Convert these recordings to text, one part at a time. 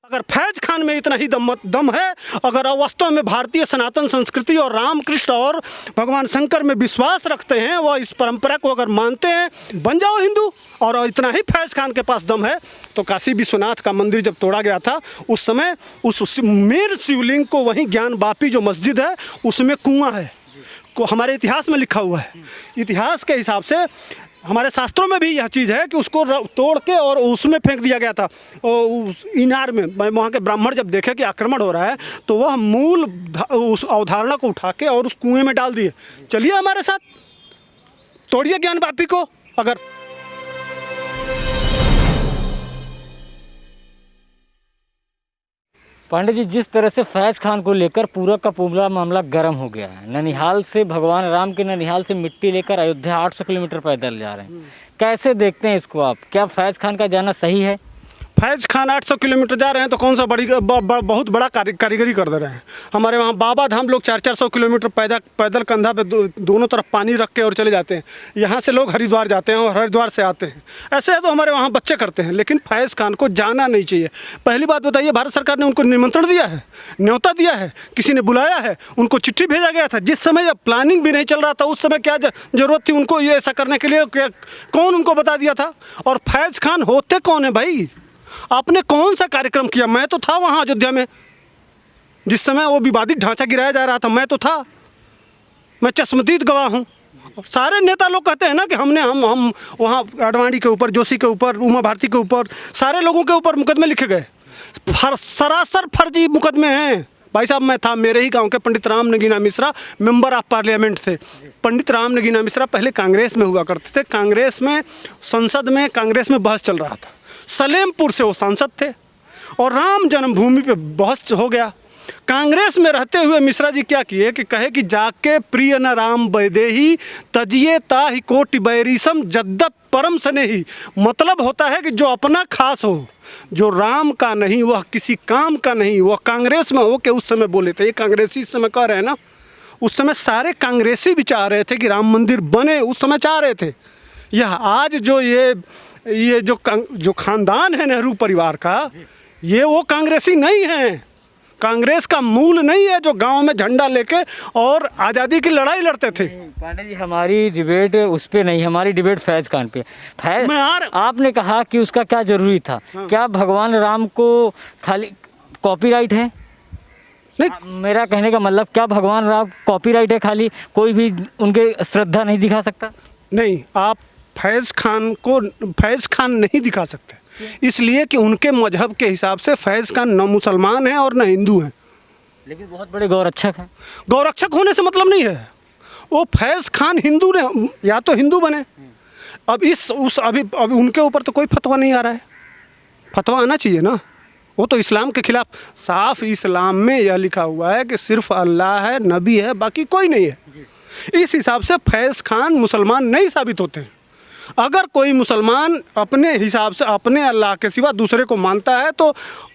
अगर फैज खान में इतना ही दम है, अगर वास्तव में भारतीय सनातन संस्कृति और रामकृष्ण और भगवान शंकर में विश्वास रखते हैं, वह इस परंपरा को अगर मानते हैं, बन जाओ हिंदू। और इतना ही फैज खान के पास दम है तो काशी विश्वनाथ का मंदिर जब तोड़ा गया था, उस समय उस मेन शिवलिंग को वहीं ज्ञान वापी जो मस्जिद है उसमें कुआं है, को हमारे इतिहास में लिखा हुआ है। इतिहास के हिसाब से हमारे शास्त्रों में भी यह चीज़ है कि उसको तोड़ के और उसमें फेंक दिया गया था उस इनार में। वहाँ के ब्राह्मण जब देखे कि आक्रमण हो रहा है तो वह मूल उस अवधारणा को उठा के और उस कुएं में डाल दिए। चलिए हमारे साथ, तोड़िए ज्ञान वापी को। अगर पांडे जी, जिस तरह से फैज खान को लेकर पूरा का पूरा मामला गर्म हो गया है, ननिहाल से भगवान राम के ननिहाल से मिट्टी लेकर अयोध्या 800 किलोमीटर पैदल जा रहे हैं, कैसे देखते हैं इसको आप? क्या फैज खान का जाना सही है? फैज खान 800 किलोमीटर जा रहे हैं तो कौन सा बहुत बड़ा कारीगरी कर दे रहे हैं। हमारे वहाँ बाबा धाम लोग 400-400 किलोमीटर पैदल कंधा पे दोनों तरफ पानी रख के और चले जाते हैं। यहाँ से लोग हरिद्वार जाते हैं और हरिद्वार से आते हैं। ऐसे तो हमारे वहाँ बच्चे करते हैं, लेकिन फैज खान को जाना नहीं चाहिए। पहली बात बताइए, भारत सरकार ने उनको निमंत्रण दिया है, न्योता दिया है, किसी ने बुलाया है, उनको चिट्ठी भेजा गया था? जिस समय यह प्लानिंग भी नहीं चल रहा था उस समय क्या जरूरत थी उनको ये ऐसा करने के लिए? कौन उनको बता दिया था? और फैज खान होते कौन है भाई? आपने कौन सा कार्यक्रम किया? मैं तो था वहाँ अयोध्या में जिस समय वो विवादित ढांचा गिराया जा रहा था, मैं तो था, मैं चश्मदीद गवाह हूँ। सारे नेता लोग कहते हैं ना कि हम वहाँ आडवाणी के ऊपर, जोशी के ऊपर, उमा भारती के ऊपर, सारे लोगों के ऊपर मुकदमे लिखे गए। सरासर फर्जी मुकदमे हैं भाई साहब। मैं था, मेरे ही गांव के Pandit Ram Nagina Mishra member of parliament थे। पंडित राम नगीना मिश्रा पहले कांग्रेस में हुआ करते थे। कांग्रेस में संसद में कांग्रेस में बहस चल रहा था। सलेमपुर से वो सांसद थे और राम जन्मभूमि पे बहस हो गया। कांग्रेस में रहते हुए मिश्रा जी क्या किए कि कहे कि जाके प्रिय न राम वैदेही तजिए ताहि कोटि बैरिसम जद्दप परम स्नेही। मतलब होता है कि जो अपना खास हो, जो राम का नहीं, वह किसी काम का नहीं। वह कांग्रेस में हो के उस समय बोले थे, ये कांग्रेसी इस समय कह रहे हैं ना, उस समय सारे कांग्रेसी भी चाह रहे थे कि राम मंदिर बने, उस समय चाह रहे थे। यह आज जो ये जो खानदान है नेहरू परिवार का, ये वो कांग्रेसी नहीं है, कांग्रेस का मूल नहीं है जो गांव में झंडा लेके और आज़ादी की लड़ाई लड़ते थे। पांडे जी, हमारी डिबेट उस पे नहीं, हमारी डिबेट फैज खान पे। आपने कहा कि उसका क्या जरूरी था? हाँ। क्या भगवान राम को खाली कॉपीराइट है? नहीं, मेरा कहने का मतलब, क्या भगवान राम कॉपीराइट है खाली, कोई भी उनके श्रद्धा नहीं दिखा सकता? नहीं, आप फैज खान नहीं दिखा सकते, इसलिए कि उनके मजहब के हिसाब से फैज खान न मुसलमान है और न हिंदू हैं। लेकिन बहुत बड़े गौरक्षक हैं। गौरक्षक होने से मतलब नहीं है। वो फैज खान हिंदू ने या तो हिंदू बने। अब अभी उनके ऊपर तो कोई फतवा नहीं आ रहा है। फतवा आना चाहिए ना, वो तो इस्लाम के खिलाफ। साफ इस्लाम में यह लिखा हुआ है कि सिर्फ अल्लाह है, नबी है, बाकी कोई नहीं है। इस हिसाब से फैज खान मुसलमान नहीं साबित होते हैं। अगर कोई मुसलमान अपने हिसाब से अपने अल्लाह के सिवा दूसरे को मानता है तो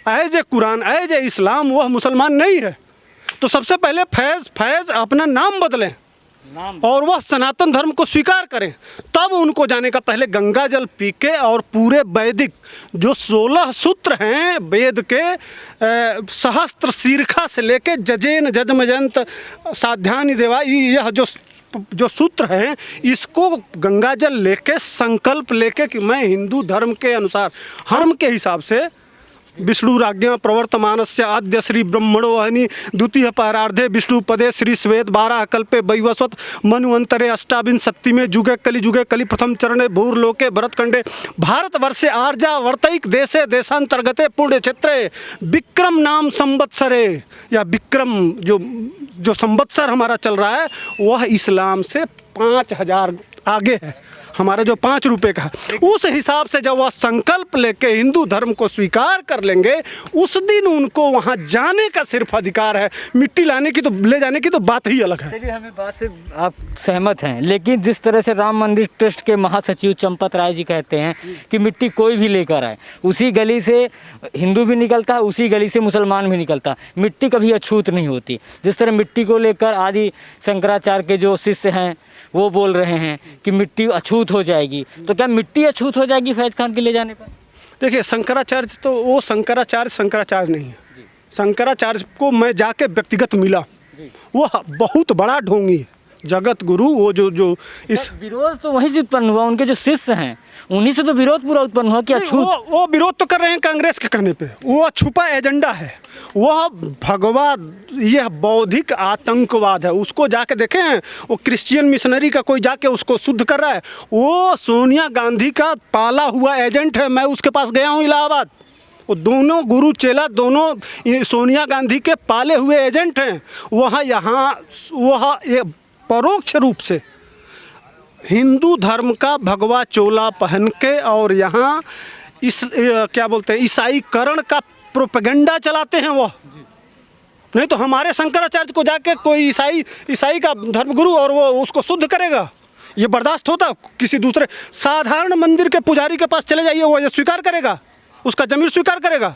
as a Quran, as a Islam वह मुसलमान नहीं है। तो सबसे पहले फैज अपना नाम बदलें और वह सनातन धर्म को स्वीकार करें, तब उनको जाने का। पहले गंगा जल पी के और पूरे वैदिक जो 16 सूत्र हैं वेद के, सहस्त्र शीर्षा से लेके जजेन जजमजंत साध्यानि देवा, यह जो सूत्र हैं, इसको गंगा जल लेके संकल्प लेके कि मैं हिंदू धर्म के अनुसार, धर्म के हिसाब से विष्णुराज्ञा प्रवर्तमानस्य आद्य श्री ब्रह्मणो अहनि द्वितीय पारार्धे विष्णु पदे श्री श्वेत 12 कल्पे वैवस्वत मनुअंतरे अष्टाविंशतिमे जुगे कलि प्रथम चरणे भूर्लोके भरतखंडे भारतवर्षे आर्यावर्तैक देशे देशांतर्गते पुण्य क्षेत्रे विक्रम नाम संवत्सरे। या विक्रम जो संवत्सर हमारा चल रहा है वह इस्लाम से 5000 आगे है। हमारा जो 5 रुपये का है, उस हिसाब से जब वह संकल्प लेके हिंदू धर्म को स्वीकार कर लेंगे, उस दिन उनको वहाँ जाने का सिर्फ अधिकार है। मिट्टी लाने की तो, ले जाने की तो बात ही अलग है। चलिए, हमें बात से आप सहमत हैं, लेकिन जिस तरह से राम मंदिर ट्रस्ट के महासचिव चंपत राय जी कहते हैं कि मिट्टी कोई भी लेकर आए, उसी गली से हिंदू भी निकलता है, उसी गली से मुसलमान भी निकलता है, मिट्टी कभी अछूत नहीं होती। जिस तरह मिट्टी को लेकर आदि शंकराचार्य के जो शिष्य हैं वो बोल रहे हैं कि मिट्टी अछूत हो जाएगी, तो क्या मिट्टी अछूत हो जाएगी फैज खान के ले जाने पर? देखिए शंकराचार्य तो वो शंकराचार्य नहीं है। शंकराचार्य को मैं जाके व्यक्तिगत मिला, वो बहुत बड़ा ढोंगी है, जगत गुरु। वो जो इस विरोध तो वहीं से उत्पन्न हुआ, उनके जो शिष्य हैं उन्हीं से तो विरोध पूरा उत्पन्न हुआ कि अछूत। वो विरोध तो कर रहे हैं कांग्रेस के कहने पे, वो छुपा एजेंडा है, वह भगवान, यह बौद्धिक आतंकवाद है। उसको जाके देखें, वो क्रिश्चियन मिशनरी का कोई जाके उसको शुद्ध कर रहा है, वो सोनिया गांधी का पाला हुआ एजेंट है। मैं उसके पास गया हूँ इलाहाबाद, वो दोनों गुरु चेला दोनों सोनिया गांधी के पाले हुए एजेंट हैं। वह परोक्ष रूप से हिंदू धर्म का भगवा चोला पहन के और यहाँ इस क्या बोलते हैं ईसाईकरण का प्रोपेगेंडा चलाते हैं वो। नहीं तो हमारे शंकराचार्य को जाके कोई ईसाई का धर्मगुरु और वो उसको शुद्ध करेगा, ये बर्दाश्त होता? किसी दूसरे साधारण मंदिर के पुजारी के पास चले जाइए, वो ये स्वीकार करेगा, उसका जमीर स्वीकार करेगा?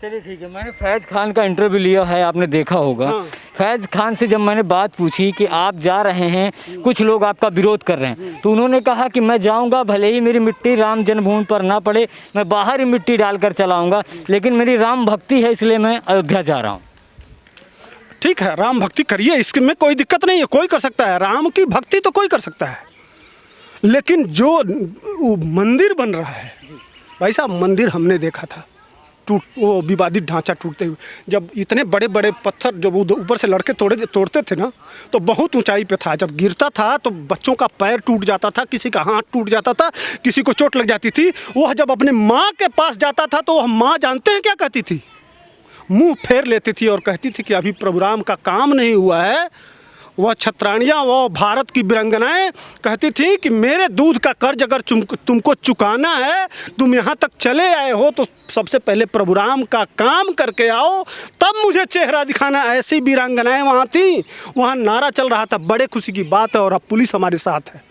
चलिए ठीक है, मैंने फैज़ खान का इंटरव्यू लिया है, आपने देखा होगा। हाँ। फैज़ खान से जब मैंने बात पूछी कि आप जा रहे हैं, कुछ लोग आपका विरोध कर रहे हैं, तो उन्होंने कहा कि मैं जाऊंगा, भले ही मेरी मिट्टी राम जन्मभूमि पर ना पड़े, मैं बाहर ही मिट्टी डालकर चला आऊँगा, लेकिन मेरी राम भक्ति है इसलिए मैं अयोध्या जा रहा हूँ। ठीक है, राम भक्ति करिए, इसमें कोई दिक्कत नहीं है, कोई कर सकता है, राम की भक्ति तो कोई कर सकता है। लेकिन जो मंदिर बन रहा है भाई साहब, मंदिर हमने देखा था वो विवादित ढांचा टूटते हुए, जब इतने बड़े बड़े पत्थर जब ऊपर से लड़के तोड़ते थे ना, तो बहुत ऊंचाई पे था, जब गिरता था तो बच्चों का पैर टूट जाता था, किसी का हाथ टूट जाता था, किसी को चोट लग जाती थी। वह जब अपने माँ के पास जाता था तो वह माँ जानते हैं क्या कहती थी? मुंह फेर लेती थी और कहती थी कि अभी प्रभु राम का काम नहीं हुआ है। वह छत्राणियाँ, वह भारत की वीरांगनाएँ कहती थी कि मेरे दूध का कर्ज अगर तुमको चुकाना है, तुम यहाँ तक चले आए हो तो सबसे पहले प्रभु राम का काम करके आओ, तब मुझे चेहरा दिखाना। ऐसी वीरांगनाएँ वहाँ थी, वहाँ नारा चल रहा था। बड़े खुशी की बात है। और अब पुलिस हमारे साथ है,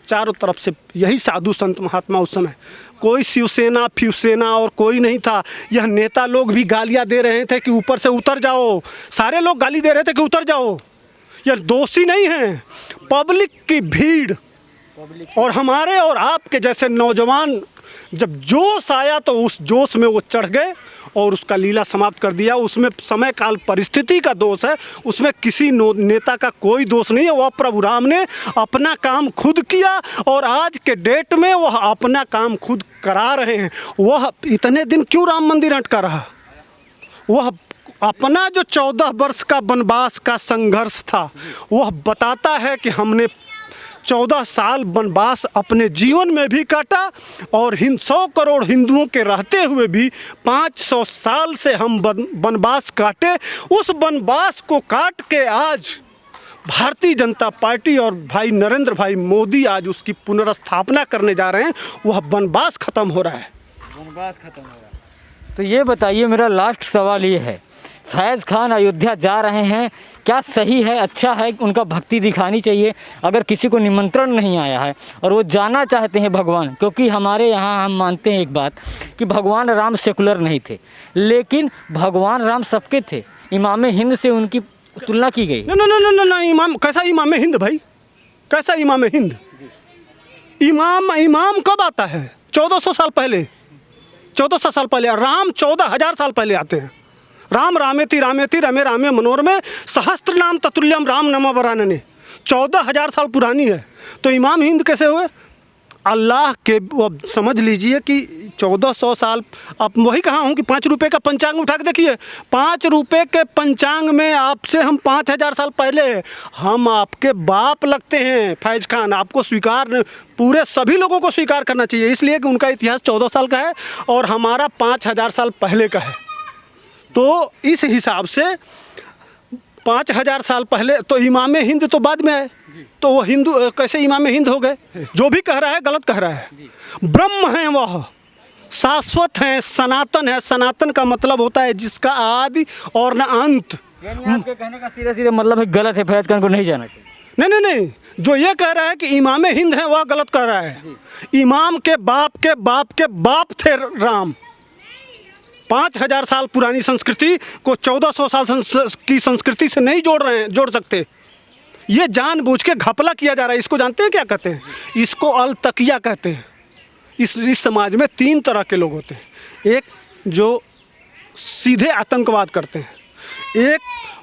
चारों तरफ से यही साधु संत महात्मा। उस समय कोई शिवसेना फ्यूसेना और कोई नहीं था। यह नेता लोग भी गालियाँ दे रहे थे कि ऊपर से उतर जाओ, सारे लोग गाली दे रहे थे कि उतर जाओ। यह दोषी नहीं है, पब्लिक की भीड़ और हमारे और आपके जैसे नौजवान, जब जोश आया तो उस जोश में वो चढ़ गए और उसका लीला समाप्त कर दिया। उसमें समय काल परिस्थिति का दोष है, उसमें किसी नेता का कोई दोष नहीं है। वह प्रभु राम ने अपना काम खुद किया और आज के डेट में वह अपना काम खुद करा रहे हैं। वह इतने दिन क्यों राम मंदिर अटका रहा? वह अपना जो 14 वर्ष का वनवास का संघर्ष था, वह बताता है कि हमने 14 साल वनवास अपने जीवन में भी काटा और 100 करोड़ हिंदुओं के रहते हुए भी 500 साल से हम वनवास काटे। उस वनवास को काट के आज भारतीय जनता पार्टी और भाई नरेंद्र भाई मोदी आज उसकी पुनर्स्थापना करने जा रहे हैं। वह वनवास खत्म हो रहा है, वनवास खत्म हो रहा है। तो ये बताइए, मेरा लास्ट सवाल ये है, फैज़ खान अयोध्या जा रहे हैं, क्या सही है, अच्छा है, उनका भक्ति दिखानी चाहिए? अगर किसी को निमंत्रण नहीं आया है और वो जाना चाहते हैं भगवान, क्योंकि हमारे यहाँ हम मानते हैं एक बात कि भगवान राम सेकुलर नहीं थे, लेकिन भगवान राम सबके थे। इमाम हिंद से उनकी तुलना की गई। ना, इमाम कैसा इमाम हिंद भाई? कैसा इमाम हिंद? इमाम कब आता है? 1400 साल पहले, 1400 साल पहले। राम 14,000 साल पहले आते हैं। राम रामेति रामेति रमे रामे मनोरमे सहस्त्र नाम ततुल्यम राम नमः वरानने, 14,000 साल पुरानी है। तो इमाम हिंद कैसे हुए? अल्लाह के, समझ लीजिए कि 1400 साल। अब वही कहा हूँ कि 5 रुपये का पंचांग उठा के देखिए, 5 रुपये के पंचांग में आपसे हम 5,000 साल पहले, हम आपके बाप लगते हैं। फैज़ खान आपको स्वीकार, पूरे सभी लोगों को स्वीकार करना चाहिए, इसलिए कि उनका इतिहास 14 साल का है और हमारा 5,000 साल पहले का है। तो इस हिसाब से 5,000 साल पहले तो इमाम हिंद तो बाद में है, तो वो हिंदू कैसे इमाम हिंद हो गए? जो भी कह रहा है गलत कह रहा है। ब्रह्म है, वह शाश्वत है, सनातन है। सनातन का मतलब होता है जिसका आदि और न अंत। आपके कहने का सीधा मतलब है गलत है, फैज़ खान को नहीं जाना चाहिए। नहीं, जो ये कह रहा है कि इमाम हिंद है वह गलत कह रहा है। इमाम के बाप के बाप के बाप थे राम। 5,000 साल पुरानी संस्कृति को 1400 साल की संस्कृति से नहीं जोड़ सकते। ये जानबूझ के घपला किया जा रहा है। इसको जानते हैं क्या कहते हैं? इसको अलतकिया कहते हैं। इस समाज में 3 तरह के लोग होते हैं। एक जो सीधे आतंकवाद करते हैं, एक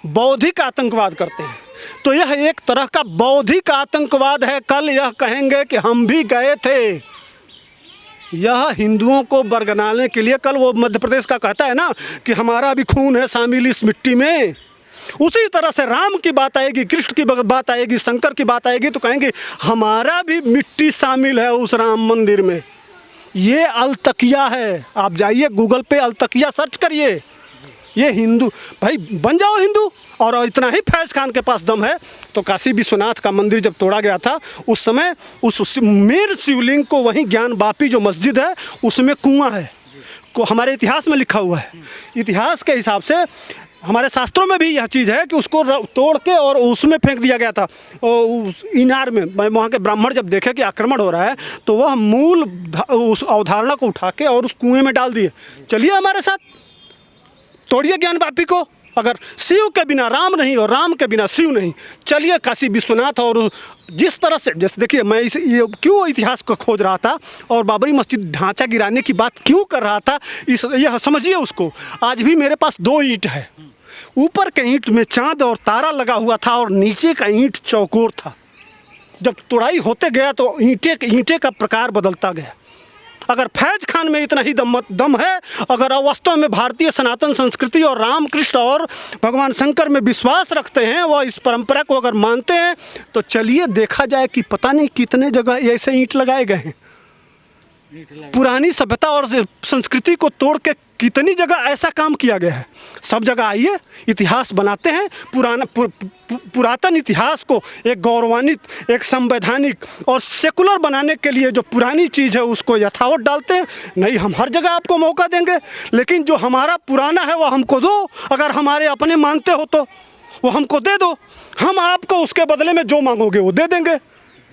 बौद्धिक आतंकवाद करते हैं। तो यह एक तरह का बौद्धिक आतंकवाद है। कल यह कहेंगे कि हम भी गए थे, यह हिंदुओं को बरगलाने के लिए। कल वो मध्य प्रदेश का कहता है ना कि हमारा भी खून है शामिल इस मिट्टी में, उसी तरह से राम की बात आएगी, कृष्ण की बात आएगी, शंकर की बात आएगी तो कहेंगे हमारा भी मिट्टी शामिल है उस राम मंदिर में। ये अलतकिया है। आप जाइए गूगल पे अलतकिया सर्च करिए। ये हिंदू भाई बन जाओ हिंदू। और इतना ही फैज़ खान के पास दम है तो काशी विश्वनाथ का मंदिर जब तोड़ा गया था उस समय उस मेन शिवलिंग को वहीं ज्ञान वापी जो मस्जिद है उसमें कुआं है, को हमारे इतिहास में लिखा हुआ है। इतिहास के हिसाब से हमारे शास्त्रों में भी यह चीज़ है कि उसको तोड़ के और उसमें फेंक दिया गया था उस इनार में। वहाँ के ब्राह्मण जब देखे कि आक्रमण हो रहा है तो वह मूल उस अवधारणा को उठा के और उस कुएं में डाल दिए। चलिए हमारे साथ तोड़िए ज्ञान वापी को। अगर शिव के बिना राम नहीं और राम के बिना शिव नहीं, चलिए काशी विश्वनाथ। और जिस तरह से जैसे देखिए मैं ये क्यों इतिहास को खोज रहा था और बाबरी मस्जिद ढांचा गिराने की बात क्यों कर रहा था, यह समझिए उसको। आज भी मेरे पास 2 ईंट है, ऊपर के ईंट में चांद और तारा लगा हुआ था और नीचे का ईंट चौकोर था। जब तोड़ाई होते गया तो ईंटे का प्रकार बदलता गया। अगर फैज़ खान में इतना ही दम है, अगर वास्तव में भारतीय सनातन संस्कृति और राम कृष्ण और भगवान शंकर में विश्वास रखते हैं, वह इस परंपरा को अगर मानते हैं तो चलिए देखा जाए कि पता नहीं कितने जगह ऐसे ईंट लगाए गए हैं। पुरानी सभ्यता और संस्कृति को तोड़ के कितनी जगह ऐसा काम किया गया है। सब जगह आइए, इतिहास बनाते हैं। पुरातन इतिहास को एक गौरवान्वित, एक संवैधानिक और सेकुलर बनाने के लिए जो पुरानी चीज़ है उसको यथावत डालते हैं। नहीं, हम हर जगह आपको मौका देंगे, लेकिन जो हमारा पुराना है वो हमको दो। अगर हमारे अपने मानते हो तो वो हमको दे दो, हम आपको उसके बदले में जो मांगोगे वो दे देंगे।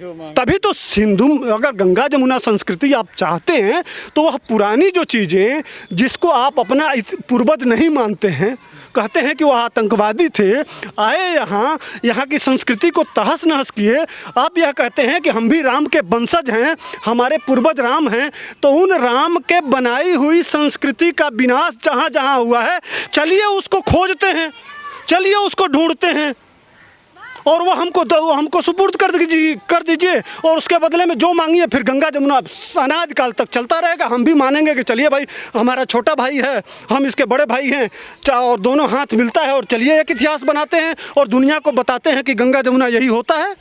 तभी तो सिंधु, अगर गंगा जमुना संस्कृति आप चाहते हैं तो वह पुरानी जो चीज़ें जिसको आप अपना पूर्वज नहीं मानते हैं, कहते हैं कि वह आतंकवादी थे, आए यहाँ की संस्कृति को तहस नहस किए। आप यह कहते हैं कि हम भी राम के वंशज हैं, हमारे पूर्वज राम हैं, तो उन राम के बनाई हुई संस्कृति का विनाश जहाँ जहाँ हुआ है, चलिए उसको खोजते हैं, चलिए उसको ढूंढते हैं और वो हमको सुपुर्द कर दीजिए और उसके बदले में जो मांगिए। फिर गंगा जमुना अनाद काल तक चलता रहेगा। हम भी मानेंगे कि चलिए भाई हमारा छोटा भाई है, हम इसके बड़े भाई हैं, और दोनों हाथ मिलता है और चलिए एक इतिहास बनाते हैं और दुनिया को बताते हैं कि गंगा जमुना यही होता है।